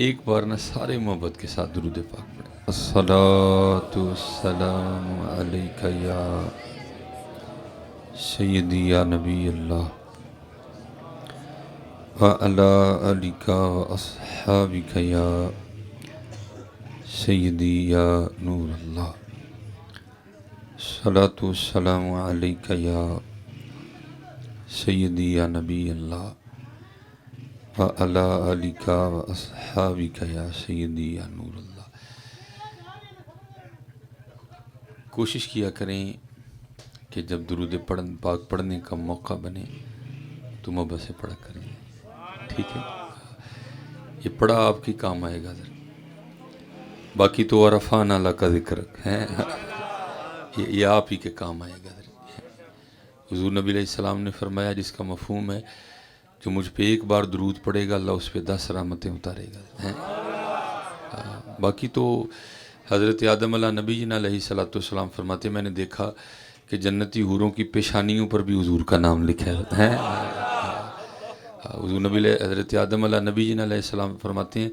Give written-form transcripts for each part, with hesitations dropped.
ایک بار نا سارے محبت کے ساتھ درود پاک پڑھیں۔ الصلاۃ والسلام علیک یا سیدی یا نبی اللہ وعلی آلک واصحابک یا سیدی یا نور اللہ۔ الصلاۃ والسلام علیک یا سیدی یا نبی اللہ وعلی آلک واصحابک یا سیدی یا نور اللہ۔ کوشش کیا کریں کہ جب درود پاک پڑھنے کا موقع بنے تو محبت سے پڑھا کریں، ٹھیک ہے؟ یہ پڑھا آپ کی کام آئے گا ذرا، باقی تو ورفعنا لک ذکرک ہے، یہ آپ ہی کے کام آئے گا ذرا۔ حضور نبی علیہ السلام نے فرمایا جس کا مفہوم ہے جو مجھ پہ ایک بار درود پڑے گا اللہ اس پہ 10 رحمتیں اتارے گا۔ باقی تو حضرت آدم علیہ نبی جی علیہ السلام فرماتے میں نے دیکھا کہ جنتی حوروں کی پیشانیوں پر بھی حضور کا نام لکھا ہے۔ حضور نبی حضرت آدم علیہ نبی جی علیہ السلام فرماتے ہیں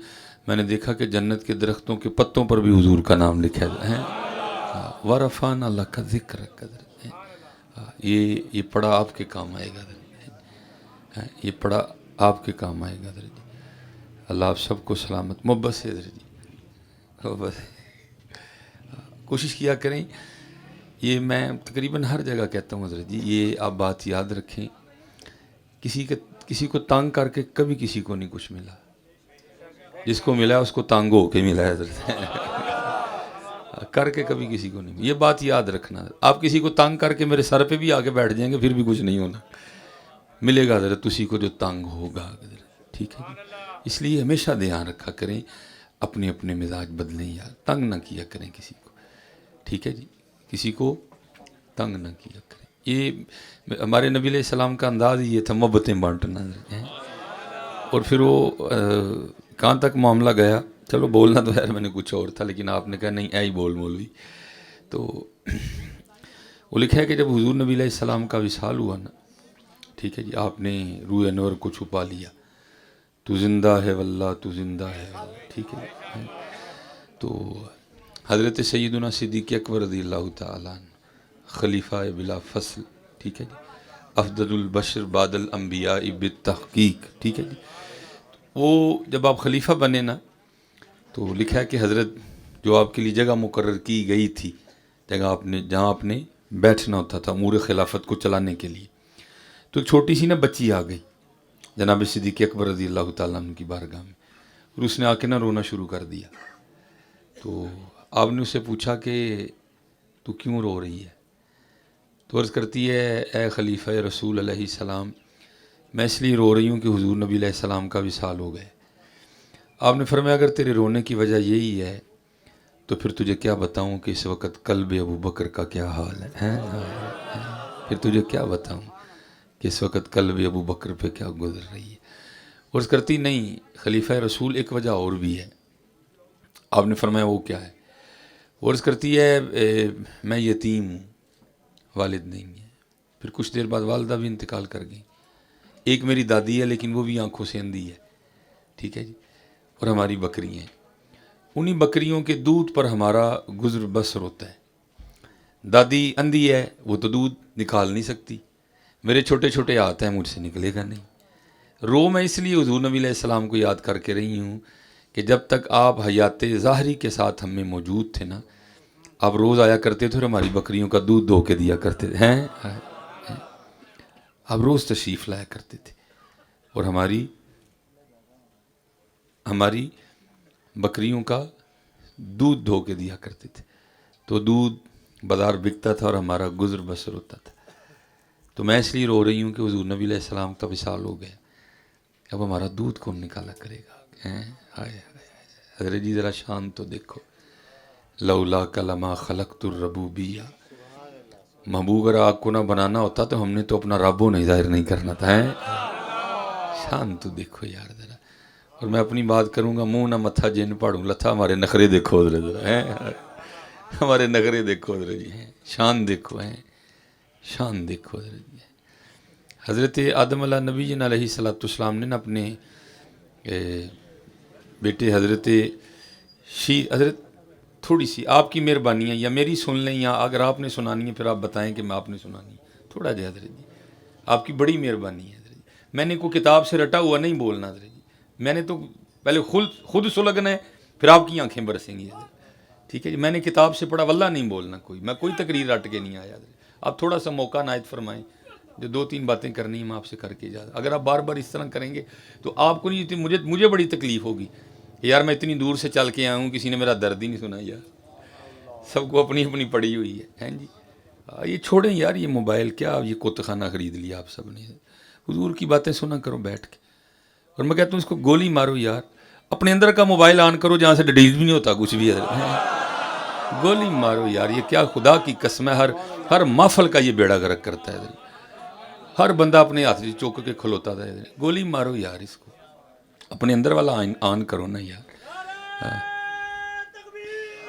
میں نے دیکھا کہ جنت کے درختوں کے پتوں پر بھی حضور کا نام لکھا ہے۔ وَرَفَعْنَا لَكَ ذِكْرَكَ، یہ پڑھا آپ کے کام آئے گا، یہ پڑھا آپ کے کام آئے گا۔ اللہ آپ سب کو سلامت محبت سے کوشش کیا کریں۔ یہ میں تقریباً ہر جگہ کہتا ہوں حضرت جی، یہ آپ بات یاد رکھیں، کسی کو تنگ کر کے کبھی کسی کو نہیں کچھ ملا، جس کو ملا ہے اس کو تنگ ہو کے ملا ہے حضرت، کر کے کبھی کسی کو نہیں ملا۔ یہ بات یاد رکھنا، آپ کسی کو تنگ کر کے میرے سر پہ بھی آ کے بیٹھ جائیں گے پھر بھی کچھ نہیں ہونا، ملے گا حضرت اسی کو جو تنگ ہوگا، ٹھیک ہے جی؟ اس لیے ہمیشہ دھیان رکھا کریں، اپنے اپنے مزاج بدلیں یار، تنگ نہ کیا کریں کسی کو، ٹھیک ہے جی؟ کسی کو تنگ نہ کیا کریں۔ یہ ہمارے نبی علیہ السلام کا انداز ہی یہ تھا، محبتیں بانٹنا ہے۔ اور پھر وہ کہاں تک معاملہ گیا، چلو بولنا تو خیر میں نے کچھ اور تھا لیکن آپ نے کہا نہیں اے ہی بول مولوی، تو وہ لکھا ہے کہ جب حضور نبی علیہ السلام کا وصال ہوا نا، ٹھیک ہے جی، آپ نے روح انور کو چھپا لیا، تو زندہ ہے واللہ تو زندہ ہے واللہ، ٹھیک ہے جی؟ تو حضرت سیدنا صدیق اکبر رضی اللہ تعالیٰ عنہ خلیفہ بلا فصل، ٹھیک ہے جی، افضل البشر بعد الانبیاء بالتحقیق، ٹھیک ہے جی، وہ جب آپ خلیفہ بنے نا تو لکھا ہے کہ حضرت جو آپ کے لیے جگہ مقرر کی گئی تھی، جگہ جہاں آپ نے بیٹھنا ہوتا تھا امور خلافت کو چلانے کے لیے، تو ایک چھوٹی سی نا بچی آ گئی جناب صدیق اکبر رضی اللہ تعالیٰ عنہ کی بارگاہ میں، اور اس نے آ کے نا رونا شروع کر دیا۔ تو آپ نے اس سے پوچھا کہ تو کیوں رو رہی ہے؟ تو عرض کرتی ہے اے خلیفہ رسول علیہ السلام، میں اس لیے رو رہی ہوں کہ حضور نبی علیہ السلام کا وصال ہو گئے۔ آپ نے فرمایا اگر تیرے رونے کی وجہ یہی ہے تو پھر تجھے کیا بتاؤں کہ اس وقت قلب ابو بکر کا کیا حال ہے، پھر تجھے کیا بتاؤں کہ اس وقت قلب ابو بکر پہ کیا گزر رہی ہے۔ عرض کرتی نہیں خلیفہ رسول ایک وجہ اور بھی ہے۔ آپ نے فرمایا وہ کیا ہے؟ وہ عرض کرتی ہے میں یتیم ہوں، والد نہیں ہے۔ پھر کچھ دیر بعد والدہ بھی انتقال کر گئی، ایک میری دادی ہے لیکن وہ بھی آنکھوں سے اندھی ہے، ٹھیک ہے جی، اور ہماری بکری ہیں، انہی بکریوں کے دودھ پر ہمارا گزر بسر ہوتا ہے۔ دادی اندھی ہے، وہ تو دودھ نکال نہیں سکتی، میرے چھوٹے چھوٹے ہاتھ ہیں، مجھ سے نکلے گا نہیں۔ رو میں اس لیے حضور نبی علیہ السلام کو یاد کر کے رہی ہوں کہ جب تک آپ حیات ظاہری کے ساتھ ہم میں موجود تھے نا، آپ روز آیا کرتے تھے اور ہماری بکریوں کا دودھ دھو کے دیا کرتے تھے، آپ روز تشریف لایا کرتے تھے اور ہماری بکریوں کا دودھ دھو کے دیا کرتے تھے، تو دودھ بازار بکتا تھا اور ہمارا گزر بسر ہوتا تھا۔ تو میں اس لیے رو رہی ہوں کہ حضور نبی علیہ السلام کا وصال ہو گیا، اب ہمارا دودھ کون نکالا کرے گا؟ حضرت جی ذرا شان تو دیکھو، لولا کلمہ خلقت الربوبیہ، محبوب اگر آپ کو نہ بنانا ہوتا تو ہم نے تو اپنا رب نہیں ظاہر نہیں کرنا تھا۔ شان تو دیکھو یار ذرا، اور میں اپنی بات کروں گا منہ نہ متھا جن پاڑوں لتھا، ہمارے نخرے دیکھو حضرت ذرا، ہمارے نخرے دیکھو حضرت جی، شان دیکھو، شان دیکھو حضرت جی۔ حضرت آدم علیہ نبی جی علیہ السلام نے اپنے بیٹے حضرت حضرت تھوڑی سی آپ کی مہربانی ہے، یا میری سن لیں، یا اگر آپ نے سنانی ہے پھر آپ بتائیں کہ میں آپ نے سنانی ہے، تھوڑا جی حضرت جی آپ کی بڑی مہربانی ہے حضرت جی. میں نے کوئی کتاب سے رٹا ہوا نہیں بولنا حضرت جی، میں نے تو پہلے خود سلگنا ہے، پھر آپ کی آنکھیں برسیں گی حضرت. ٹھیک ہے جی، میں نے کتاب سے پڑھا، واللہ نہیں بولنا کوئی، میں کوئی تقریر رٹ کے نہیں آیا حضرت. آپ تھوڑا سا موقع عنایت فرمائیں، جو 2-3 باتیں کرنی ہیں میں آپ سے کر کے جا. اگر آپ بار بار اس طرح کریں گے تو آپ کو نہیں، مجھے بڑی تکلیف ہوگی کہ یار میں اتنی دور سے چل کے آیا ہوں، کسی نے میرا درد ہی نہیں سنا یار. سب کو اپنی اپنی پڑی ہوئی ہے جی. یہ چھوڑیں یار یہ موبائل، کیا یہ کت خانہ خرید لیا آپ سب نے. حضور کی باتیں سنا کرو بیٹھ کے. اور میں کہتا ہوں اس کو گولی مارو یار، اپنے اندر کا موبائل آن کرو جہاں سے ڈیلیٹ بھی نہیں ہوتا کچھ بھی ہے. گولی مارو یار، یہ کیا خدا کی قسم ہے، ہر محفل کا یہ بیڑا غرق کرتا ہے. ہر بندہ اپنے ہاتھ سے چوک کے کھلوتا تھا. گولی مارو یار اس کو، اپنے اندر والا آن کرو نا یار.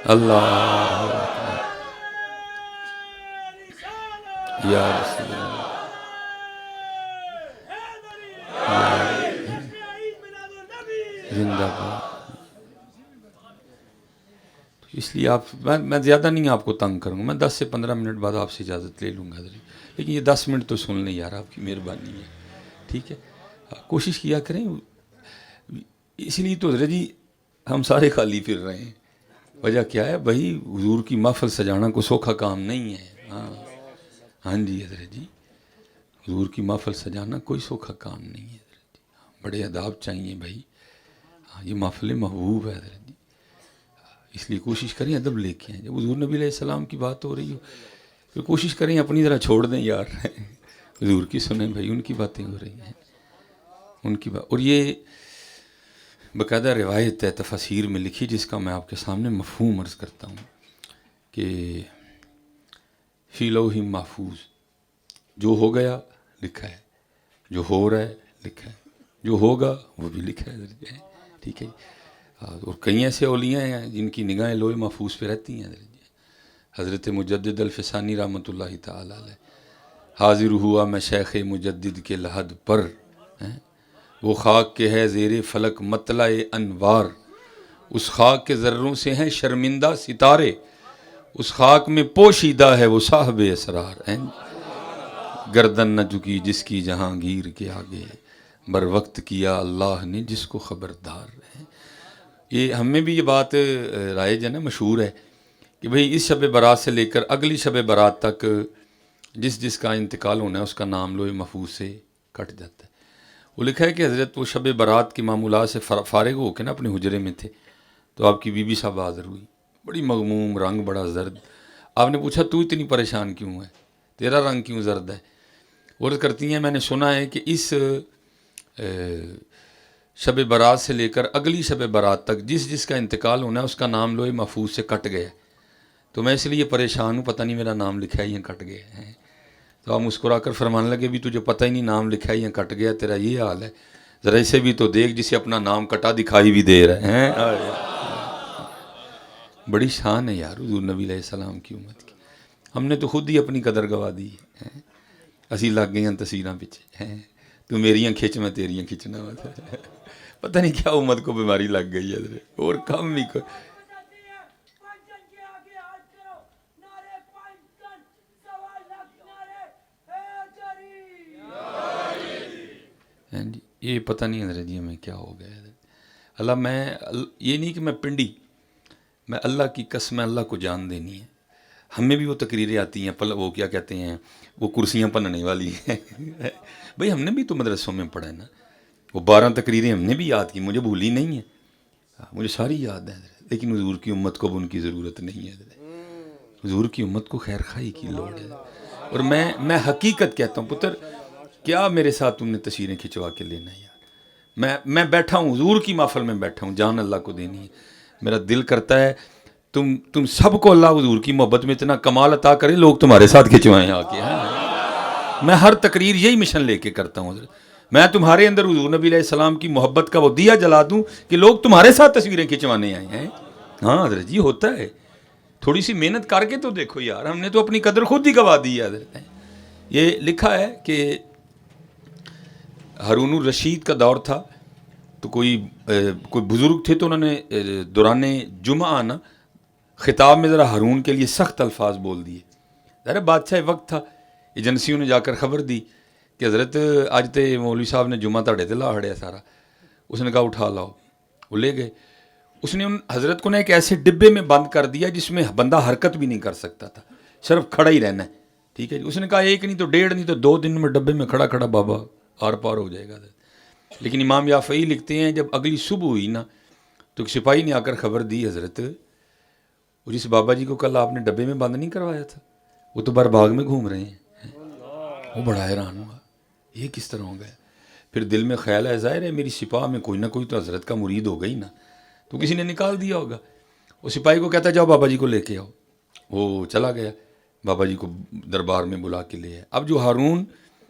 اللہ یا رسول اللہ. زندہ باد. اس لیے آپ، میں زیادہ نہیں آپ کو تنگ کروں گا، میں 10 سے 15 منٹ بعد آپ سے اجازت لے لوں گا حضرت. لیکن یہ 10 منٹ تو سن لیں یار، آپ کی مہربانی ہے. ٹھیک ہے، کوشش کیا کریں. اس لیے تو حضرت جی ہم سارے خالی پھر رہے ہیں. وجہ کیا ہے بھائی، حضور کی محفل سجانا کوئی سوکھا کام نہیں ہے. ہاں جی حضرت جی، حضور کی محفل سجانا کوئی سوکھا کام نہیں ہے حضرت جی. بڑے آداب چاہیے بھائی. ہاں یہ محفل محبوب ہے حضرت جی، اس لیے کوشش کریں ادب لے کے آئیں. جب حضور نبی علیہ السلام کی بات ہو رہی ہو پھر کوشش کریں اپنی ذرا چھوڑ دیں یار. حضور کی سنیں بھائی، ان کی باتیں ہو رہی ہیں، ان کی بات. اور یہ باقاعدہ روایت ہے تفاسیر میں لکھی، جس کا میں آپ کے سامنے مفہوم عرض کرتا ہوں کہ فی لوح محفوظ، جو ہو گیا لکھا ہے، جو ہو رہا ہے لکھا ہے، جو ہوگا وہ بھی لکھا ہے. ٹھیک ہے. اور کئی ایسے اولیاء ہیں جن کی نگاہیں لوح محفوظ پہ رہتی ہیں. حضرت مجدد الفسانی رحمۃ اللہ تعالی علیہ، حاضر ہوا میں شیخ مجدد کے لحد پر، وہ خاک کے ہے زیر فلک مطلع انوار، اس خاک کے ذروں سے ہیں شرمندہ ستارے، اس خاک میں پوشیدہ ہے وہ صاحب اسرار. گردن نہ جھکی جس کی جہانگیر کے آگے، بر وقت کیا اللہ نے جس کو خبردار. یہ ہم میں بھی یہ بات رائج ہے نا، مشہور ہے کہ بھئی اس شب برات سے لے کر اگلی شب برات تک جس کا انتقال ہونا ہے اس کا نام لوح محفوظ سے کٹ جاتا ہے. وہ لکھا ہے کہ حضرت وہ شب برات کی معمولات سے فارغ ہو کے نا اپنے حجرے میں تھے، تو آپ کی بی بی صاحب حاضر ہوئی، بڑی مغموم، رنگ بڑا زرد. آپ نے پوچھا تو اتنی پریشان کیوں ہے، تیرا رنگ کیوں زرد ہے؟ عرض کرتی ہیں میں نے سنا ہے کہ اس شب برات سے لے کر اگلی شب برات تک جس کا انتقال ہونا ہے اس کا نام لوح محفوظ سے کٹ گیا، تو میں اس لیے پریشان ہوں، پتہ نہیں میرا نام لکھا ہے یا کٹ گیا ہے. تو آپ مسکرا کر فرمانے لگے بھی تجھے پتہ ہی نہیں نام لکھا ہے یا کٹ گیا، تیرا یہ حال ہے، ذرا اسے بھی تو دیکھ جسے اپنا نام کٹا دکھائی بھی دے رہے ہیں. بڑی شان ہے یار حضور نبی علیہ السلام کی امت کی. ہم نے تو خود ہی اپنی قدر گوا دی ہے. اسی لگ گئی ہیں تصویراں پیچھے ہیں، تو میریاں کھچ میں تیریاں کھچنا. پتہ نہیں کیا امت کو بیماری لگ گئی ہے اور کم ہی یہ پتہ نہیں حضرت جی ہمیں کیا ہو گیا ہے. اللہ میں یہ نہیں کہ میں پنڈی، میں اللہ کی قسم اللہ کو جان دینی ہے. ہمیں بھی وہ تقریریں آتی ہیں وہ کیا کہتے ہیں وہ کرسیاں پننے والی ہیں. بھئی ہم نے بھی تو مدرسوں میں پڑھا ہے نا، وہ 12 تقریریں ہم نے بھی یاد کی، مجھے بھولی نہیں ہیں، مجھے ساری یاد ہیں. لیکن حضور کی امت کو اب ان کی ضرورت نہیں ہے. حضور کی امت کو خیر خواہی کی لوڑ ہے. اور میں حقیقت کہتا ہوں پتر، کیا میرے ساتھ تم نے تصویریں کھنچوا کے لینا ہے یار. میں بیٹھا ہوں حضور کی محفل میں بیٹھا ہوں، جان اللہ کو دینی ہے. میرا دل کرتا ہے تم سب کو اللہ حضور کی محبت میں اتنا کمال عطا کرے لوگ تمہارے ساتھ کھنچوائیں آ کے. میں ہر تقریر یہی مشن لے کے کرتا ہوں، میں تمہارے اندر حضور نبی علیہ السلام کی محبت کا وہ دیا جلا دوں کہ لوگ تمہارے ساتھ تصویریں کھنچوانے آئے ہیں. ہاں حضرت جی ہوتا ہے. تھوڑی سی محنت کر کے تو دیکھو یار، ہم نے تو اپنی قدر خود ہی گوا دی ہے حضرت. یہ لکھا ہے کہ ہارون الرشید کا دور تھا تو کوئی بزرگ تھے تو انہوں نے دوران جمعہ نا خطاب میں ذرا ہارون کے لیے سخت الفاظ بول دیے. ذرا بادشاہ وقت تھا, ایجنسیوں نے جا کر خبر دی کہ حضرت اج تے مولوی صاحب نے جمعہ تاڑے تے لا ہڑیا سارا. اس نے کہا اٹھا لاؤ, وہ لے گئے. اس نے ان حضرت کو نا ایک ایسے ڈبے میں بند کر دیا جس میں بندہ حرکت بھی نہیں کر سکتا تھا, صرف کھڑا ہی رہنا ہے. ٹھیک ہے جی. اس نے کہا ایک نہیں تو ڈیڑھ نہیں تو 2 دن میں ڈبے میں کھڑا کھڑا بابا آر پار ہو جائے گا. لیکن امام یافعی لکھتے ہیں جب اگلی صبح ہوئی نا تو ایک سپاہی نے آ کر خبر دی, حضرت اور جس بابا جی کو کل آپ نے ڈبے میں بند نہیں کروایا تھا وہ تو بر باغ میں گھوم رہے ہیں. وہ بڑا حیران ہوا, یہ کس طرح ہو گیا. پھر دل میں خیال ہے ظاہر ہے میری سپاہ میں کوئی نہ کوئی تو حضرت کا مرید ہو گئی نا, تو کسی نے نکال دیا ہوگا. وہ سپاہی کو کہتا جاؤ بابا جی کو لے کے آؤ. وہ چلا گیا, بابا جی کو دربار میں بلا کے لے آئے. اب جو ہارون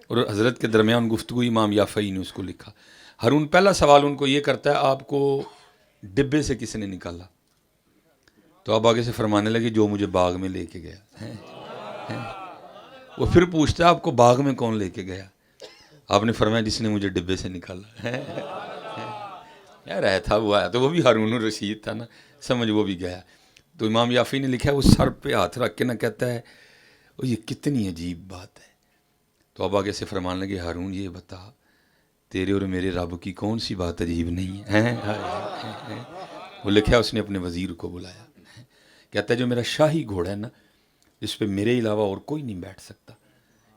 اور حضرت کے درمیان گفتگو امام یافعی نے اس کو لکھا. ہارون پہلا سوال ان کو یہ کرتا ہے آپ کو ڈبے سے کس نے نکالا؟ تو آپ آگے سے فرمانے لگے جو مجھے باغ میں لے کے گیا. وہ پھر پوچھتا ہے آپ کو باغ میں کون لے کے گیا؟ آپ نے فرمایا جس نے مجھے ڈبے سے نکالا. یار آیا تھا وہ آیا تو وہ بھی ہارون الرشید تھا نا, سمجھ وہ بھی گیا. تو امام یافعی نے لکھا ہے وہ سر پہ ہاتھ رکھ کے نہ کہتا ہے وہ یہ کتنی عجیب بات ہے. تو اب آگے سے فرمانے لگے ہارون یہ بتا تیرے اور میرے رب کی کون سی بات عجیب نہیں ہے. وہ لکھا ہے اس نے اپنے وزیر کو بلایا, کہتا ہے جو میرا شاہی گھوڑا ہے نا جس پہ میرے علاوہ اور کوئی نہیں بیٹھ سکتا,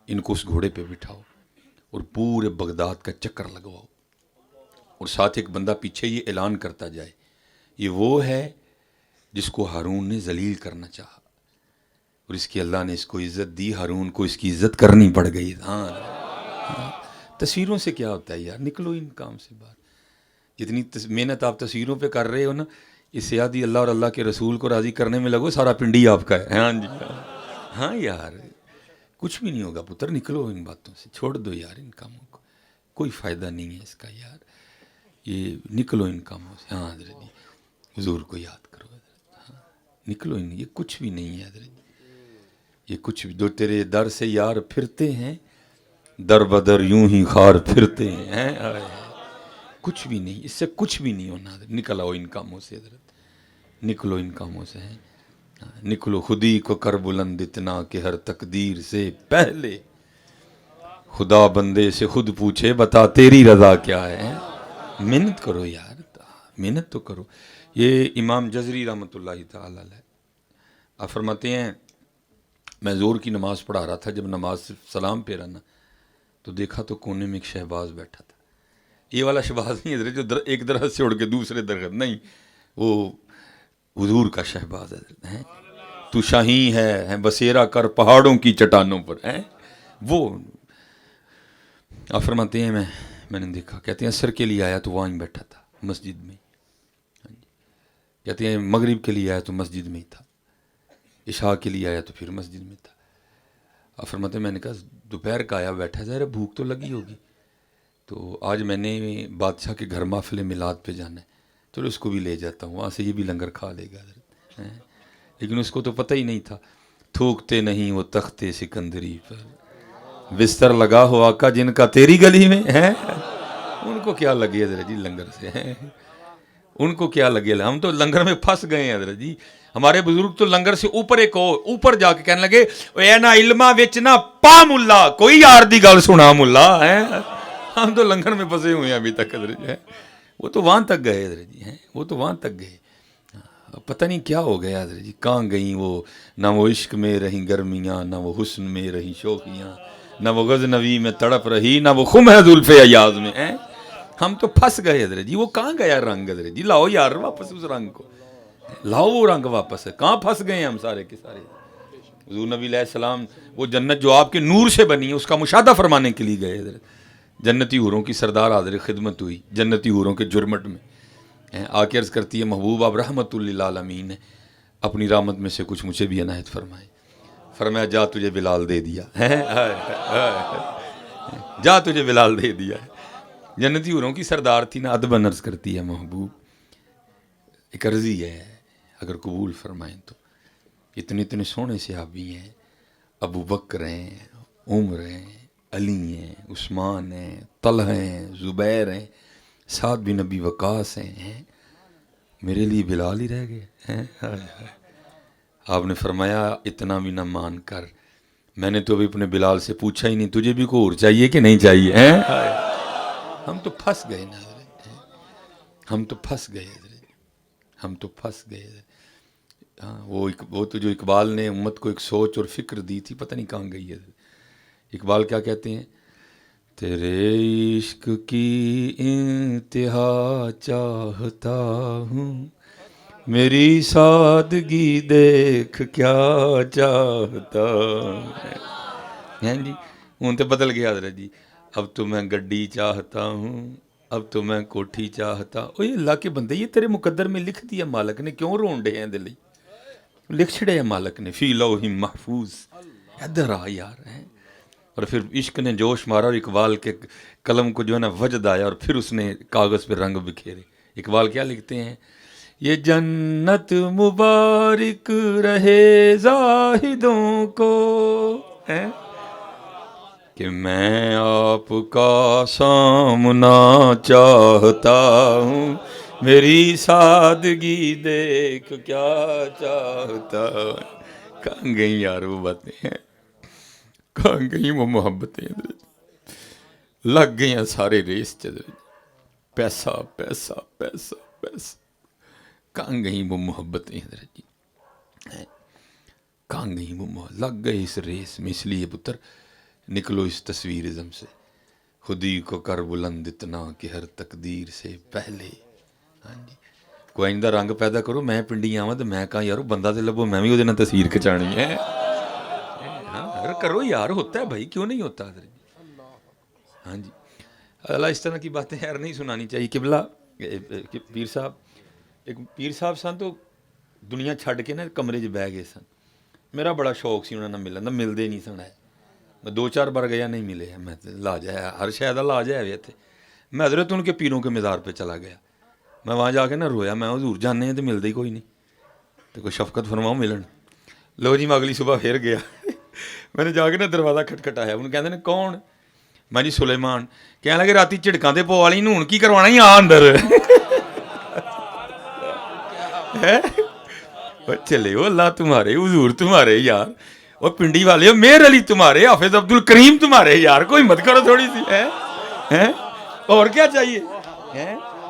ان کو اس گھوڑے پہ بٹھاؤ اور پورے بغداد کا چکر لگواؤ, اور ساتھ ایک بندہ پیچھے یہ اعلان کرتا جائے یہ وہ ہے جس کو ہارون نے ذلیل کرنا چاہا اور اس کی اللہ نے اس کو عزت دی, ہارون کو اس کی عزت کرنی پڑ گئی. تصویروں سے کیا ہوتا ہے یار, نکلو ان کام سے باہر. جتنی محنت آپ تصویروں پہ کر رہے ہو نا, اس سے یاد اللہ اور اللہ کے رسول کو راضی کرنے میں لگو, سارا پنڈی آپ کا ہے. ہاں جی ہاں یار کچھ بھی نہیں ہوگا پتر, نکلو ان باتوں سے, چھوڑ دو یار ان کاموں کو, کوئی فائدہ نہیں ہے اس کا یار. یہ نکلو ان کاموں سے. ہاں حضرت جی حضور کو یاد کرو حضرت. ہاں نکلو ان, یہ کچھ بھی نہیں ہے حضرت جی, یہ کچھ بھی. جو تیرے در سے یار پھرتے ہیں در بدر یوں ہی خار پھرتے ہیں. کچھ بھی نہیں, اس سے کچھ بھی نہیں ہونا. نکل آؤ ان کاموں سے حضرت, نکلو ان کاموں سے. نکلو خودی کو کر بلند اتنا کہ ہر تقدیر سے پہلے خدا بندے سے خود پوچھے بتا تیری رضا کیا ہے. محنت کرو یار, محنت تو کرو. یہ امام جزری رحمۃ اللہ تعالی علیہ آپ فرماتے ہیں میں زور کی نماز پڑھا رہا تھا, جب نماز سے سلام پھیرا نا تو دیکھا تو کونے میں ایک شہباز بیٹھا تھا. یہ والا شہباز نہیں حضرت جو ایک درخت سے اڑ کے دوسرے درخت, نہیں, وہ حضور کا شہباز ہے. تو شاہین ہے بسیرا کر پہاڑوں کی چٹانوں پر ہے. وہ آپ فرماتے ہیں میں نے دیکھا, کہتے ہیں عصر کے لیے آیا تو وہاں بیٹھا تھا مسجد میں. کہتے ہیں مغرب کے لیے آیا تو مسجد میں ہی تھا, عشاء کے لیے آیا تو پھر مسجد میں تھا. آپ فرماتے ہیں میں نے کہا دوپہر کا آیا بیٹھا, ظاہر بھوک تو لگی ہوگی, تو آج میں نے بادشاہ کے گھر محفل میلاد پہ جانا ہے, چلو اس کو بھی لے جاتا ہوں, وہاں سے یہ بھی لنگر کھا لے گا. لیکن اس کو تو پتہ ہی نہیں تھا, تھوکتے نہیں وہ تخت سکندری پر, بستر لگا ہوا آقا جن کا تیری گلی میں ہے. ان کو کیا لگے حضرت جی لنگر سے, ان کو کیا لگے, ہم تو لنگر میں پھنس گئے ہیں حضرت جی. ہمارے بزرگ تو لنگر سے اوپر ایک اوپر جا کے کہنے لگے اے نا علما وچ نا پا ملا کوئی یار دی گل سنا ملا ہے. ہم تو لنگر میں پھنسے ہوئے ہیں ابھی تک حضرت جی. وہ تو وہاں تک گئے حضرت جی, وہ تو وہاں تک گئے. پتہ نہیں کیا ہو گیا حضرت جی, کہاں گئیں وہ, نہ وہ عشق میں رہیں گرمیاں, نہ وہ حسن میں رہیں شوخیاں, نہ وہ غزنوی میں تڑپ رہی, نہ وہ خم ہے زلف ایاز میں. ہم تو پھنس گئے حضرت جی. وہ کہاں گیا رنگ حضرت جی, لاؤ یار واپس اس رنگ کو, لاؤ وہ رنگ واپس. کہاں پھنس گئے ہیں ہم سارے کے سارے. حضور نبی علیہ السلام وہ جنت جو آپ کے نور سے بنی ہے اس کا مشاہدہ فرمانے کے لیے گئے حضرت. جنتی حوروں کی سردار حاضر خدمت ہوئی جنتی حوروں کے جرمٹ میں, آ کے عرض کرتی ہے محبوب آپ رحمت للعالمین ہے, اپنی رحمت میں سے کچھ مجھے بھی عنایت فرمائے. فرمایا جا تجھے بلال دے دیا, جا تجھے بلال دے دیا. جنتی حوروں کی سردار تھی نا, ادب عرض کرتی ہے محبوب ایک عرضی ہے اگر قبول فرمائیں تو, اتنے اتنے سونے صحابی ہیں, ابو بکر ہیں, عمر ہیں, علی ہیں, عثمان ہیں, طلحہ ہیں, زبیر ہیں, سعد بن ابی وقاص ہیں، میرے لیے بلال ہی رہ گئے ہیں۔ آپ نے فرمایا اتنا بھی نہ مان کر، میں نے تو ابھی اپنے بلال سے پوچھا ہی نہیں تجھے بھی کوئی اور چاہیے کہ نہیں چاہیے ہیں؟ ہم تو پھنس گئے نا حضرت، ہم تو پھنس گئے حضرت، ہم تو پھنس گئے حضرت۔ ہاں وہ تو جو اقبال نے امت کو ایک سوچ اور فکر دی تھی، پتہ نہیں کہاں گئی ہے۔ اقبال کیا کہتے ہیں؟ تیرے عشق کی انتہا چاہتا ہوں، میری سادگی دیکھ کیا چاہتا ہیں جی۔ ہوں تو بدل گیا حضرت جی، اب تو میں گڈی چاہتا ہوں، اب تو میں کوٹھی چاہتا۔ اوہ اللہ کے بندے، یہ تیرے مقدر میں لکھ دیا مالک نے، کیوں رون ڈے ہیں دل؟ لکھ چھڑے ہیں مالک نے فی لوح محفوظ۔ ادھر آ یار ہیں۔ اور پھر عشق نے جوش مارا اور اقبال کے قلم کو جو ہے نا وجد آیا، اور پھر اس نے کاغذ پہ رنگ بکھیرے۔ اقبال کیا لکھتے ہیں؟ یہ جنت مبارک رہے زاہدوں کو، ہیں کہ میں آپ کا سامنا چاہتا ہوں، میری سادگی دیکھ کیا چاہتا۔ کہاں گئی یار وہ باتیں ہیں، کہاں گئی وہ محبتیں؟ لگ گئی ہیں سارے ریس چل، پیسہ پیسہ پیسہ پیسہ۔ کہاں گئی وہ محبتیں حضرت جی؟ کہاں گئی وہ لگ گئے اس ریس میں۔ اس لیے پتر نکلو اس تصویر ازم سے، خودی کو کر بلند اتنا کہ ہر تقدیر سے پہلے۔ ہاں جی، کوئی آئندہ رنگ پیدا کرو، میں پنڈی آواں تو میں کہاں یار بندہ تے لبو، میں بھی وہ دینا تصویر کھچانی ہے۔ ہاں کرو یار، ہوتا ہے بھائی، کیوں نہیں ہوتا حضرت جی؟ ہاں جی، اللہ اس طرح کی باتیں یار نہیں سنانی چاہیے۔ قبلہ پیر صاحب، ایک پیر صاحب سن تو دنیا چھڈ کے نا کمرے 'چ بہ گئے سن۔ میرا بڑا شوق سی انہاں نال ملن دا، ملدے نہیں سن۔ میں 2-4 بار گیا، نہیں ملے۔ میں لاج ہے، ہر شے دا لاج ہے اتنے۔ میں حضرت ان کے پیروں کے مزار پہ چلا گیا، میں وہاں جا کے نا رویا، میں حضور جانے ہیں تو ملتے ہی کوئی نہیں، تو کوئی شفقت فرماؤ ملن۔ لو جی میں اگلی صبح پھر گیا، میں نے جا کے نا دروازہ کھٹکھٹایا، انہوں کہتے ہیں کون؟ میں جی سلیمان۔ کہنے لگے راتی جھڑکاں تے پو والی نوں ہن کی کروانا ہی آ اندر۔ چلے ہو اللہ تمہارے، حضور تمہارے یار، وہ پنڈی والے ہو، میر علی تمہارے، حافظ عبد الکریم تمہارے یار، کوئی مت کرو تھوڑی سی ہے؟ اور کیا چاہیے؟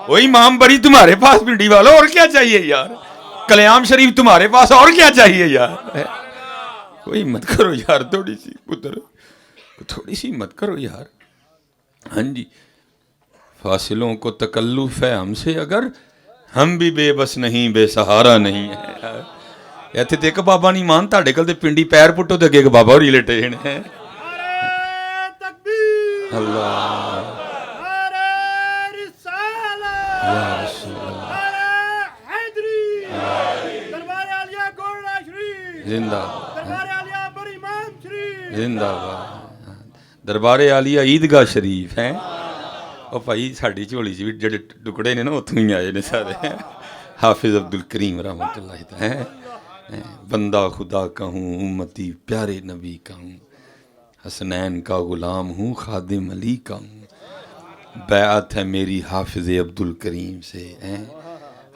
وہ امام بری تمہارے پاس پنڈی والوں، اور کیا چاہیے یار؟ کلیام شریف تمہارے پاس، اور کیا چاہیے یار؟ کوئی مت کرو یار تھوڑی سی پتر، تھوڑی سی مت کرو یار۔ ہاں جی، فاصلوں کو تکلف ہے ہم سے اگر، ہم بھی بے بس نہیں، بے سہارا نہیں ہے۔ ਇੱਥੇ ਤੇ ਇੱਕ ਬਾਬਾ ਨਹੀਂ ਮਾਨ ਤੁਹਾਡੇ ਕੋਲ ਤੇ ਪਿੰਡੀ ਪੈਰ ਪੁੱਟੋ ਤੇ ਅੱਗੇ ਇੱਕ ਬਾਬਾ ਹੋਰੀ ਲੇਟੇ ਨੇ। ਅੱਲਾਹ یا رسول زندہ زندہ باد دربار عالیہ عیدگاہ شریف ہیں۔ اور بھائی ساڈی جھولی 'ਚ بھی ਜਿਹੜੇ ਟੁਕੜੇ ਨੇ ਨਾ ਉੱਥੋਂ ਹੀ ਆਏ ਨੇ ਸਾਰੇ۔ حافظ عبد الکریم رحمۃ اللہ تعالی، بندہ خدا کا ہوں، امتی پیارے نبی کا ہوں، حسنین کا غلام ہوں، خادم علی کا ہوں، بیعت ہے میری حافظ عبد الکریم سے،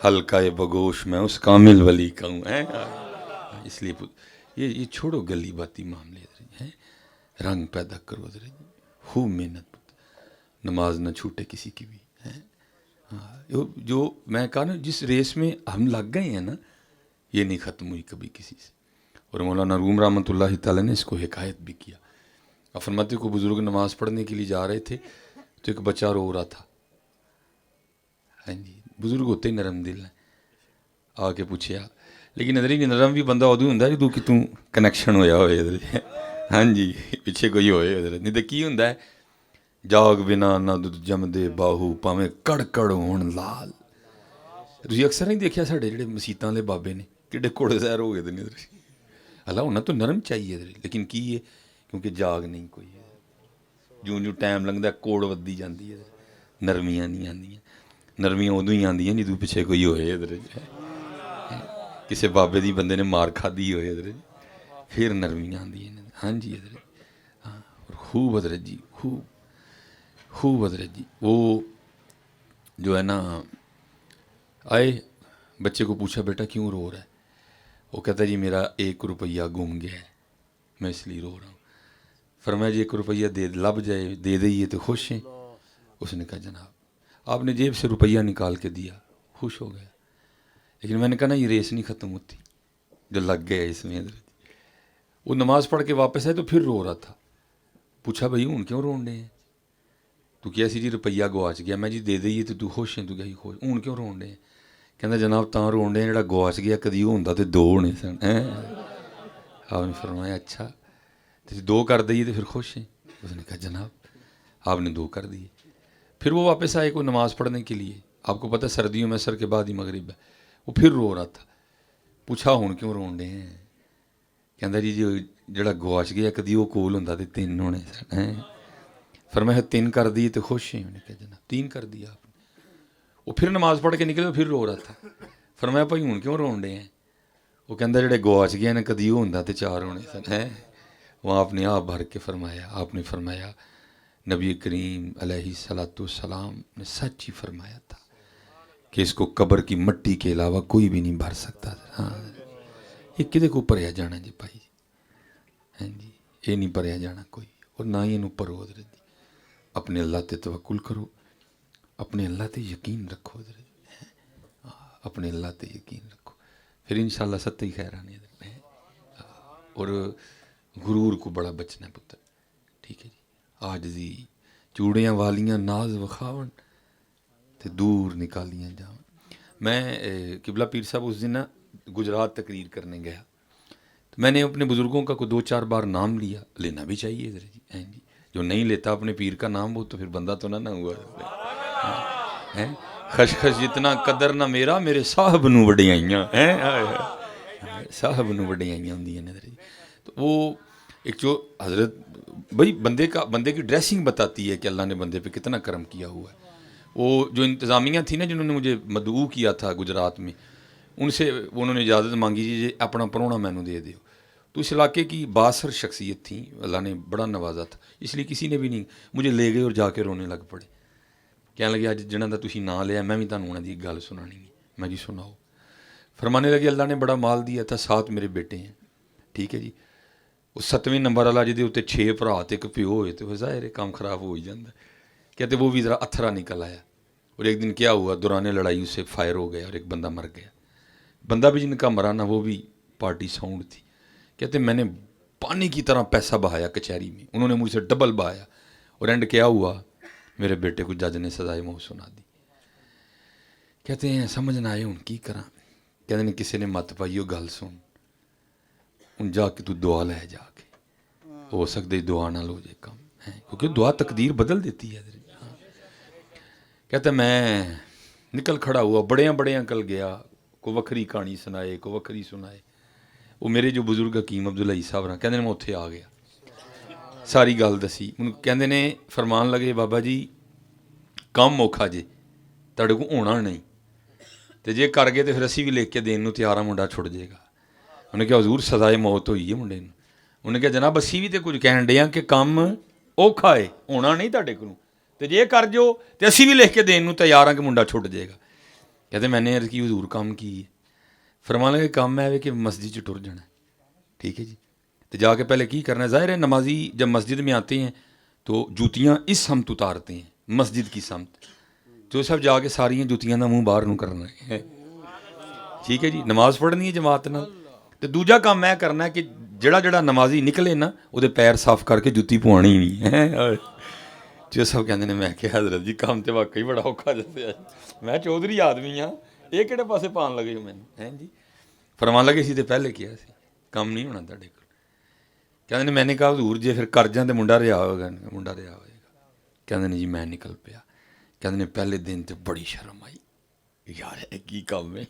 حلقہ بگوش میں اس کامل ولی کا ہوں۔ اس لیے یہ چھوڑو گلی باتی معاملے، رنگ پیدا کرو حضرت، خوب محنت، نماز نہ چھوٹے کسی کی بھی۔ جو میں کہا نا جس ریس میں ہم لگ گئے ہیں نا، یہ نہیں ختم ہوئی کبھی کسی سے۔ اور مولانا روم رحمۃ اللہ تعالیٰ نے اس کو حکایت بھی کیا۔ اور فرماتے کو بزرگ نماز پڑھنے کے لیے جا رہے تھے تو ایک بچہ رو رہا تھا۔ ہاں جی، بزرگ ہوتے نرم دل ہیں، آ کے پوچھیا، لیکن ادھر نرم بھی بندہ ادو ہوں جدوں کہ توں کنیکشن ہویا ہوئے ادھر۔ ہاں جی، پیچھے کوئی ہوئے ادھر، نہیں تو کی ہوں جاگ بنا نہ جمدے باہو پاویں کڑ کڑ ہون لال۔ تسی اکثر نہیں دیکھیا ساڈے جڑے مسیتاں والے بابے نے کڈے کوڑے زہر ہو گئے نے ادھر۔ اللہ ہونا تو نرم چاہیے ادھر، لیکن کی ہے کیونکہ جاگ نہیں کوئی ہے۔ جوں جوں ٹائم لنگدا کوڑ ودی جاندی ہے، نرمیاں نہیں آندیاں۔ نرمیاں ادوں ہی آندیاں جدوں پیچھے کوئی ہوئے ادھر، کسے بابے دی بندے نے مار کھادی ہوئے ادھر، پھر نرمیاں آندیاں۔ ہاں جی ادھر، ہاں، اور خوب حضرت جی، خوب حضرت جی۔ وہ جو ہے نا آئے, بچے کو پوچھا بیٹا کیوں رو رہا ہے؟ وہ کہتا ہے جی میرا 1 روپیہ گم گیا ہے, میں اس لیے رو رہا ہوں. فرمایا جی 1 روپیہ دے لب جائے دے دئیے تو خوش ہیں. اس نے کہا جناب آپ نے جیب سے روپیہ نکال کے دیا, خوش ہو گیا. لیکن میں نے کہا نا یہ ریس نہیں ختم ہوتی جو لگ گیا اس میں. وہ نماز پڑھ کے واپس آئے تو پھر رو رہا تھا. پوچھا بھائی ہوں کیوں رون ڈے ہیں؟ تو کیا سی جی روپیہ گواچ گیا. میں جی دے دئیے تو خوش ہیں. تو کیا خوش ہوں کیوں رون ڈے ہیں؟ کہنا جناب تاں رون ڈے جڑا گواچ گیا کدی وہ ہوندا تے 2 ہونے سن. آپ نے فرمایا اچھا تو 2 کر دئیے تو پھر خوش ہیں. اس نے کہا جناب آپ نے 2 کر دیے. پھر وہ واپس آئے کوئی نماز پڑھنے کے لیے. آپ کو پتہ سردیوں میں اثر کے بعد ہی مغرب ہے. وہ پھر رو رہا تھا. پوچھا ہوں کیوں رون ڈے ہیں؟ کہندا جی جڑا گواچ گیا کدی وہ کول ہوندا تے 3 ہونے سن. فرمایا 3 کر دیے تو خوش ہیں. انہوں نے کہا جناب 3 کر دیا آپ نے. وہ پھر نماز پڑھ کے نکلے تو پھر رو رہا تھا. فرمایا بھائی ہوں کیوں رون ڈے ہیں؟ وہ کہندا جڑے گواچ گیا نا کدی وہ ہوندا تے 4 ہونے سن. وہاں آپ نے آپ بھر کے فرمایا. آپ نے فرمایا نبی کریم علیہ الصلوۃ والسلام نے سچ ہی فرمایا تھا کہ اس کو قبر کی مٹی کے علاوہ کوئی بھی نہیں بھر سکتا. ہاں یہ کدے کو پریا جانا جی بھائی. ہاں جی یہ نہیں پریا جانا کوئی, اور نہ ہی انہوں پرو. حضرت جی اپنے اللہ تے توکل کرو, اپنے اللہ تے یقین رکھو. حضرت اپنے اللہ تے یقین رکھو, پھر انشاءاللہ ست ہی خیر آنے. اور غرور کو بڑا بچنا پتر. ٹھیک ہے جی. عاجزی چوڑیاں والیاں ناز وکھاون تے دور نکالیاں جاؤں. میں قبلہ پیر صاحب اس دن نا گجرات تقریر کرنے گیا. تو میں نے اپنے بزرگوں کا کوئی 2-4 بار نام لیا. لینا بھی چاہیے ذرا جی. جی جو نہیں لیتا اپنے پیر کا نام وہ تو پھر بندہ تو نہ ہوا. خشخش جتنا قدر نہ میرا میرے صاحب نو وڈیائیاں. صاحب نو وڈیائیاں ہوندیاں نے. تو وہ ایک جو حضرت بھائی بندے کی ڈریسنگ بتاتی ہے کہ اللہ نے بندے پہ کتنا کرم کیا ہوا ہے. وہ جو انتظامیہ تھی نا جنہوں نے مجھے مدعو کیا تھا گجرات میں, ان سے انہوں نے اجازت مانگی جی اپنا پرونا مینو دے دیو. تو اس علاقے کی بااثر شخصیت تھی, اللہ نے بڑا نوازا تھا. اس لیے کسی نے بھی نہیں مجھے لے گئے اور جا کے رونے لگ پڑے. کہنے لگے اج جنہاں دا تسی نام لیا میں بھی تانوں انہاں دی گل سنانی ہے. میں جی سناؤ. فرمانے لگے اللہ نے بڑا مال دیا تھا, 7 میرے بیٹے ہیں. ٹھیک ہے جی. وہ 7ویں نمبر والا جہدے اتنے 6 بھرا تے 1 پیو ہوئے تو ظاہر ہے کام خراب ہو ہی جاتا. کہتے وہ بھی ذرا اتھرا نکل آیا. اور ایک دن کیا ہوا, دوران لڑائی اس سے فائر ہو گیا اور ایک بندہ مر گیا. بندہ بھی جن کا مرا نا وہ بھی پارٹی ساؤنڈ تھی. کہتے میں نے پانی کی طرح پیسہ بہایا کچہری میں, انہوں نے مجھ سے ڈبل بہایا. اور اینڈ کیا ہوا, میرے بیٹے کو جج نے سزائے موت سنا دی. کہتے ہیں سمجھ نہ آئے ہوں کی کراں. کہتے ہیں کسی نے مت پائی وہ گل سن, ہوں جا کے تو دعا لے جا کے, ہو سکتا دعا نہ لو جائے کام ہے, کیونکہ دعا تقدیر بدل دیتی ہے. کہتا میں نکل کھڑا ہوا, بڑیاں کل گیا, کوئی وکھری کہانی سنائے کوئی وکھری سنائے. وہ میرے جو بزرگ حکیم عبداللہ صاحب رہا کہتے ہیں میں اتھے آ گیا, ساری گل دسی. کہتے نے فرمان لگے بابا جی کم اوکھا جے تہاڈے کو ہونا نہیں, تو جے کر گئے تو پھر اسی بھی لکھ کے دین نو تیار ہاں, منڈا چھڑ جائے گا. انہوں نے کہا حضور سزائے موت ہوئی ہے منڈے نو. انہوں نے کہا جناب اسی بھی تو کچھ کہن ڈے ہاں کہ کم اوکھا ہے, ہونا نہیں تہاڈے کولوں, تو جے کر جو تو اسی بھی لکھ کے دین نو تیار ہاں کہ منڈا چھٹ جائے گا. کہتے میں نے عرض کی حضور کام کی ہے. فرمان لگے کام ہے کہ مسجد چ ٹر جانا ہے. ٹھیک ہے جی. تو جا کے پہلے کی کرنا ہے, ظاہر ہے نمازی جب مسجد میں آتے ہیں تو جوتیاں اس سمت اتارتے ہیں مسجد کی سمت, تو سب جا کے ساری جوتیاں دا منہ باہر نو کرنا ہے. ٹھیک ہے جی. نماز پڑھنی ہے جماعت نال. تو دوجا کام میں کرنا ہے کہ جڑا نمازی نکلے نا وہ پیر صاف کر کے جوتی پوانی نہیں ہے. جو سب کہتے ہیں میں کہ حضرت جی کام تو واقعی بڑا اوکھا جیسے, میں چودھری آدمی ہاں, یہ کہڑے پاسے پان لگے میں ہیں جی. فرمان لگے سی تو پہلے کیا سی کام نہیں ہونا تھوڑے کو. کہتے ہیں میں نے کہا حضور جے پھر کر جائیں تو منڈا رہا ہوگا, منڈا رہا ہوئے گا. کہتے ہیں جی میں نکل پیا. کہتے ہیں پہلے دن تو بڑی شرم آئی, یار ہے کی کام ہے.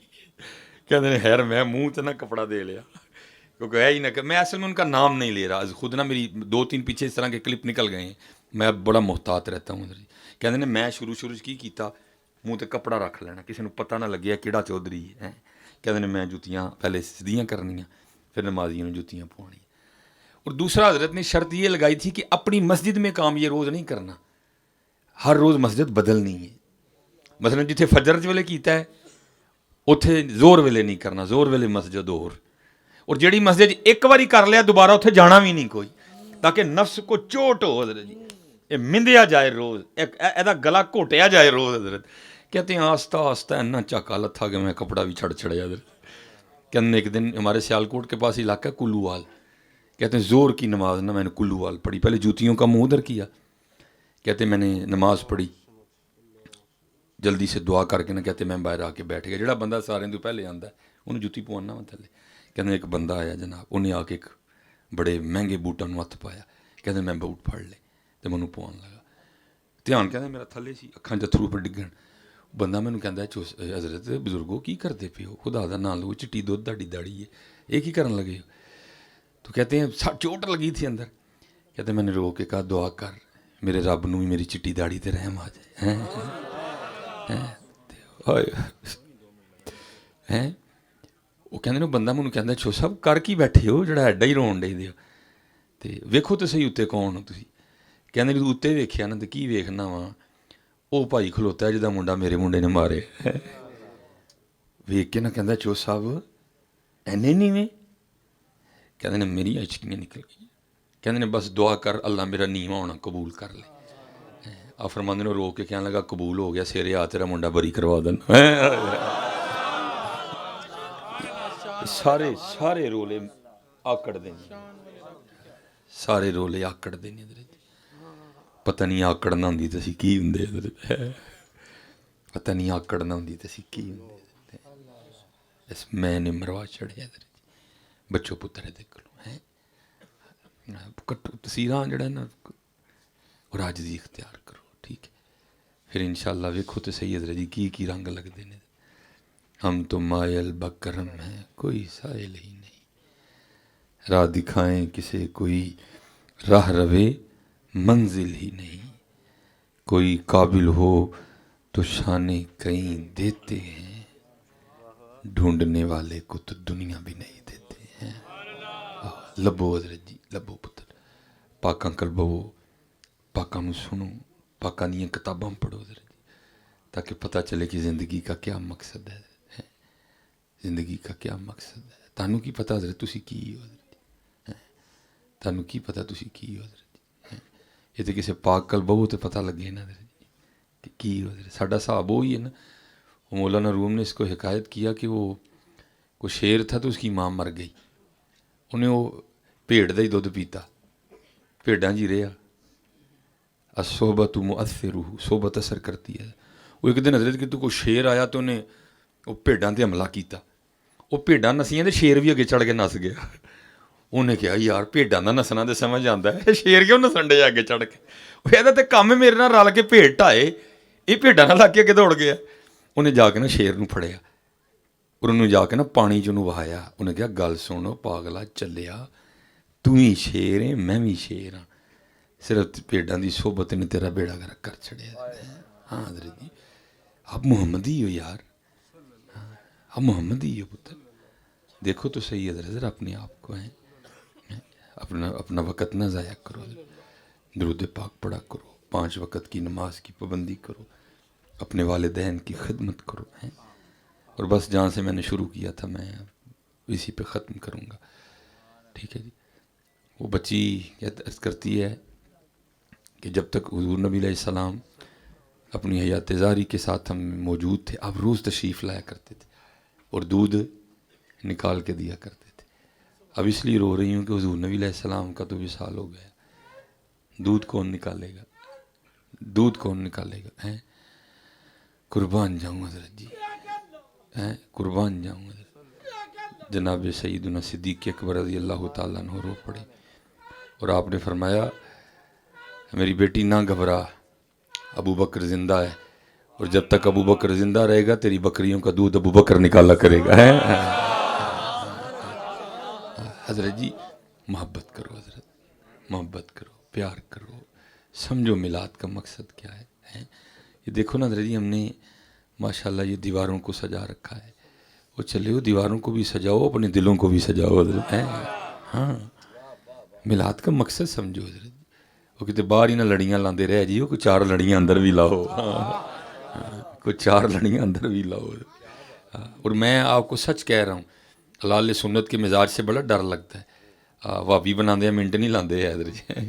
کہتے ہیں خیر میں منہ تو نہ کپڑا دے لیا, کیونکہ ہے ہی نہ, میں اصل میں ان کا نام نہیں لے رہا. خود نا میری 2-3 پیچھے اس طرح کے کلپ نکل گئے ہیں, میں بڑا محتاط رہتا ہوں. کہتے ہیں میں شروع کی کیتا, منہ تے کپڑا رکھ لینا کسی نے پتہ نہ لگیا کہڑا چودھری ہے. کہتے ہیں میں جوتیاں پہلے سیدھیاں کرنیاں, پھر نمازیوں نے جوتیاں پوانی. اور دوسرا حضرت نے شرط یہ لگائی تھی کہ اپنی مسجد میں کام یہ روز نہیں کرنا, ہر روز مسجد بدلنی ہے. مثلا جتھے فجر ویلے کیتا ہے اتھے زور ویلے نہیں کرنا, زور ویلے مسجد اور جیڑی مسجد ایک باری کر لیا دوبارہ اتھے جانا بھی نہیں کوئی, تاکہ نفس کو چوٹ ہو حضرت جی, یہ مندیا جائے روز, ایدا گلا گھوٹیا جائے روز حضرت. کہتے ہیں آہستہ آہستہ اتنا چاکا لتھا کہ میں کپڑا بھی چھڑیا حضرت. کہتے ایک دن ہمارے سیالکوٹ کے پاس علاقہ کلووال, کہتے ہیں زور کی نماز نہ میں نے کلووال پڑھی, پہلے جوتیوں کا منہ ادھر کیا, کہتے میں نے نماز پڑھی جلدی سے دعا کر کے نہ, کہتے میں باہر آ کے بیٹھ گیا. جڑا بندہ سارے تو پہلے آندا ہے انہوں جوتی پوانا میں تھلے. کہتے ایک بندہ آیا جناب, انہیں آ کے ایک بڑے مہنگے بوٹاں نوں ہاتھ پایا, کہتے میں بوٹ پھڑ لے تو مینوں پوان لگا. دھیان کہتے میرا تھلے سی, اکھاں جتھرو پہ ڈگن. بندہ مینوں کہندا ہے حضرت بزرگو کی کرتے پے ہو, خدا دا نام لو, چٹی دودھ تہاڈی داڑھی ہے, یہ کی کرن لگے ہو؟ تو کہتے ہیں چوٹ لگی تھی اندر. کہتے میں نے رو کے کہا دعا کر میرے رب نوں بھی میری چٹی داڑھی تے رحم آ جائے. وہ کہندے نے بندہ مینوں کہندا چھو صاحب کر کی بیٹھے ہو جڑا ایڈا ہی رون ڈے دے ہو, تے ویکھو تے صحیح اتنے کون ہو تسی. کہندے نے اتنے ویکھیا نا تے کی ویکھنا وا, وہ بھائی کھلوتا ہے جہاں منڈا میرے منڈے نے مارے. ویک کے نہ کہندا چو صاحب اینے نیویں. کہندے نے میری اچکیاں نکل گئی. کہندے نے بس دعا کر اللہ میرا نیواں ہونا قبول کر لے. آ فرماندے نے رو کے کہنے لگا قبول ہو گیا, سیرے آ تیرا منڈا بری کروا دین. سارے رولے آکڑ دیں, سارے رولے آکڑ دیں. پتہ نہیں آکڑ نہ ہوندی تے اسی کی ہوندے, پتہ نہیں آکڑ نہ ہوندی تے اسی کی ہوندے. اس میں نے مروا چڑھیا بچوں پتر دیکھ لو ہے تسیراں جڑا نا اور عاجزی اختیار کرو, ٹھیک ہے, پھر انشاءاللہ ویکھو تے صحیح حضرت جی کی رنگ لگتے ہیں. ہم تو مائل بکرم ہیں کوئی سائل ہی نہیں, راہ دکھائیں کسے کوئی راہ روے منزل ہی نہیں, کوئی قابل ہو تو شانے کہیں دیتے ہیں, ڈھونڈنے والے کو تو دنیا بھی نہیں دیتے ہیں. لبو حضرت جی لبو پتر, پاکاں کلبو, پاکاں نو سنو, پاکاں دیاں کتاباں پڑھو حضرت جی, تاکہ پتہ چلے کہ زندگی کا کیا مقصد ہے, زندگی کا کیا مقصد ہے. تانوں کی پتہ حضرت تسی کی ہو حضرت جی, تانوں کی پتہ تسی کی ہو حضرت جی. یہ تو کسی پاک کلبو تے پتہ لگے نا حضرت جی کہ کی ہو حضرت. ساڈا صاحب وہی ہے نا, مولانا روم نے اس کو حکایت کیا کہ وہ کوئی شیر تھا تو اس کی ماں مر گئی, انہیں وہ بھیڑ دا ہی دودھ پیتا, بھیڑاں جی رہا. الصحبت مؤثر, صحبت اثر کرتی ہے. وہ ایک دن حضرت کہ تو کوئی شیر آیا تو انہیں وہ بھیڑاں تے حملہ کیتا, وہ بھیڑاں نسیاں تے شیر بھی اگے چڑھ کے نس گیا. انہیں کہا یار بھیڑاں دا نسنا تے سمجھ آندا ہے, شیر کیوں نسن ڈے اگے چڑھ کے, وہ کہدا تے کم میرے نال رل کے بھیڑ ٹھائے, یہ بھیڑاں نال اگے دوڑ گیا. انہیں جا کے نا شیر نوں پھڑیا اور انہوں جا کے نا پانی چ وہایا. انہیں کہا گل سنو پاگلا چلیا, تو ہی شیر ہے میں بھی شیر ہاں, صرف بھیڑاں دی صحبت نے تیرا بیڑا گرک کر چھڑیا. ہاں حضرت جی آپ محمدی ہو یار, آپ محمدی ہو پتر. دیکھو تو صحیح حضرت اپنے آپ کو ہیں, اپنا وقت نہ ضائع کرو, درود پاک پڑھا کرو, 5 وقت کی نماز کی پابندی کرو, اپنے والدین کی خدمت کرو ہیں. اور بس جہاں سے میں نے شروع کیا تھا میں اسی پہ ختم کروں گا, ٹھیک ہے جی. وہ بچی عرض کرتی ہے کہ جب تک حضور نبی علیہ السلام اپنی حیات زاری کے ساتھ ہم موجود تھے, آپ روز تشریف لایا کرتے تھے اور دودھ نکال کے دیا کرتے تھے. اب اس لیے رو رہی ہوں کہ حضور نبی علیہ السلام کا تو وصال ہو گیا, دودھ کون نکالے گا, دودھ کون نکالے گا ہیں. قربان جاؤں حضرت جی, قربان جاؤں حضرت. جناب سیدنا صدیق اکبر رضی اللہ تعالیٰ عنہ رو پڑے اور آپ نے فرمایا میری بیٹی نہ گھبرا, ابو بکر زندہ ہے اور جب تک ابو بکر زندہ رہے گا تیری بکریوں کا دودھ ابو بکر نکالا کرے گا. حضرت جی محبت کرو حضرت, محبت کرو, پیار کرو, سمجھو میلاد کا مقصد کیا ہے. یہ دیکھو نا حضرت جی ہم نے ماشاءاللہ یہ دیواروں کو سجا رکھا ہے, وہ چلے ہو دیواروں کو بھی سجاؤ اپنے دلوں کو بھی سجاؤ حضرت. ہاں میلاد کا مقصد سمجھو حضرت. وہ کتے باہر ہی نہ لڑیاں لاندے رہ جی, وہ کوئی 4 لڑیاں اندر بھی لاؤ, کوئی 4 لڑیاں اندر بھی لاؤ. اور میں آپ کو سچ کہہ رہا ہوں, حلال سنت کے مزاج سے بڑا ڈر لگتا ہے. بھابی بنا دیا منٹ نہیں لاندے حیدر جی,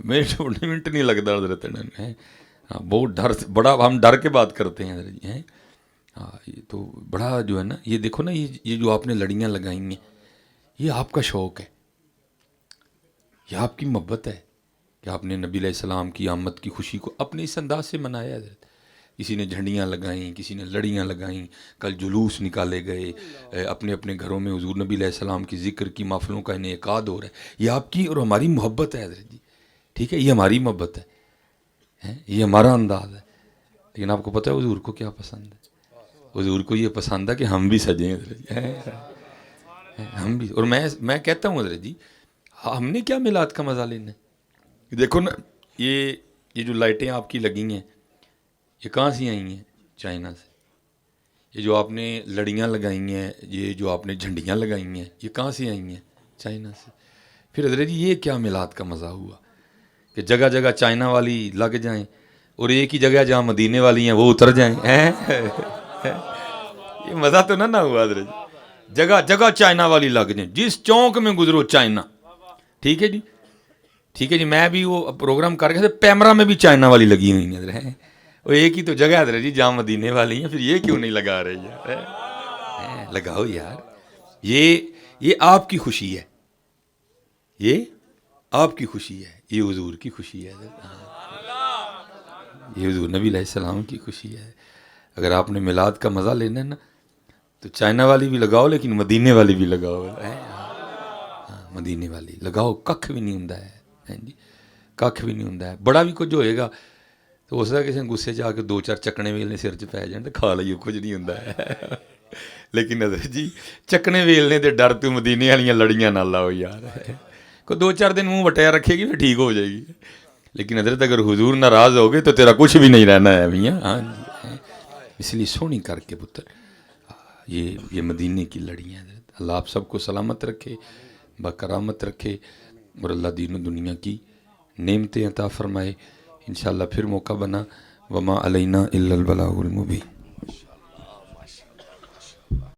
منٹ نہیں لگتا حضرت نے. بہت ڈر, بڑا ہم ڈر کے بات کرتے ہیں حضرت جی. ہاں یہ تو بڑا جو ہے نا, یہ دیکھو نا, یہ جو آپ نے لڑیاں لگائی ہیں, یہ آپ کا شوق ہے, یہ آپ کی محبت ہے کہ آپ نے نبی علیہ السلام کی آمد کی خوشی کو اپنے اس انداز سے منایا حضرت. کسی نے جھنڈیاں لگائیں, کسی نے لڑیاں لگائیں, کل جلوس نکالے گئے, اپنے اپنے گھروں میں حضور نبی علیہ السلام کی ذکر کی محفلوں کا انعقاد ہو رہا ہے. یہ آپ کی اور ہماری محبت ہے حضرت جی, ٹھیک ہے, یہ ہماری محبت ہے, یہ ہمارا انداز ہے. لیکن آپ کو پتہ ہے حضور کو کیا پسند ہے؟ حضور کو یہ پسند ہے کہ ہم بھی سجیں حضرت جی, ہم بھی. اور میں کہتا ہوں حضرت جی, ہم نے کیا میلاد کا مزہ لینا ہے؟ دیکھو نا, یہ جو لائٹیں آپ کی لگی ہیں, یہ کہاں سے آئی ہیں؟ چائنا سے. یہ جو آپ نے لڑیاں لگائی ہیں, یہ جو آپ نے جھنڈیاں لگائی ہیں, یہ کہاں سے آئی ہیں؟ چائنا سے. پھر حضرت جی یہ کیا میلاد کا مزہ ہوا کہ جگہ جگہ چائنا والی لگ جائیں اور ایک ہی جگہ جہاں مدینے والی ہیں وہ اتر جائیں. یہ مزہ تو نہ ہوا حضرت جی. جگہ جگہ چائنا والی لگ جائیں, جس چونک میں گزرو چائنا. ٹھیک ہے جی, ٹھیک ہے جی. میں بھی وہ پروگرام کر کے پیمرا میں بھی چائنا والی لگی ہوئی ہیں حضرت. وہ ایک ہی تو جگہ حضرت جی جہاں مدینے والی ہیں, پھر یہ کیوں نہیں لگا رہے یار؟ لگاؤ یار. یہ آپ کی خوشی ہے, یہ آپ کی خوشی ہے, یہ حضور کی خوشی ہے, یہ حضور نبی علیہ السلام کی خوشی ہے. اگر آپ نے میلاد کا مزہ لینا ہے نا تو چائنا والی بھی لگاؤ, لیکن مدینے والی بھی لگاؤ. مدینے والی لگاؤ, ککھ بھی نہیں ہوندا ہے جی, ککھ بھی نہیں ہوندا ہے. بڑا بھی کچھ ہوئے گا تو ہو سکتا ہے کسی نے غصے جا کے 2-4 چکنے ویلنے سر چ پی جان تو کھا لئیے, کچھ نہیں ہوندا ہے. لیکن حضرت جی چکنے ویلنے دے ڈر تو مدینے والیاں لڑیاں نہ لاؤ یار. کوئی 2-4 دن منہ وٹیا رکھے گی پھر ٹھیک ہو جائے گی. لیکن حضرت اگر حضور ناراض ہو گئے تو تیرا کچھ بھی نہیں رہنا ہے میاں. ہاں جی, اس لیے سونی کر کے پتر, یہ مدینے کی لڑیاں حضرت. اللہ آپ سب کو سلامت رکھے, بکرامت رکھے, اور اللہ دین و دنیا کی نعمتیں عطا فرمائے. انشاءاللہ پھر موقع بنا. وما علینا الا البلاغ المبین.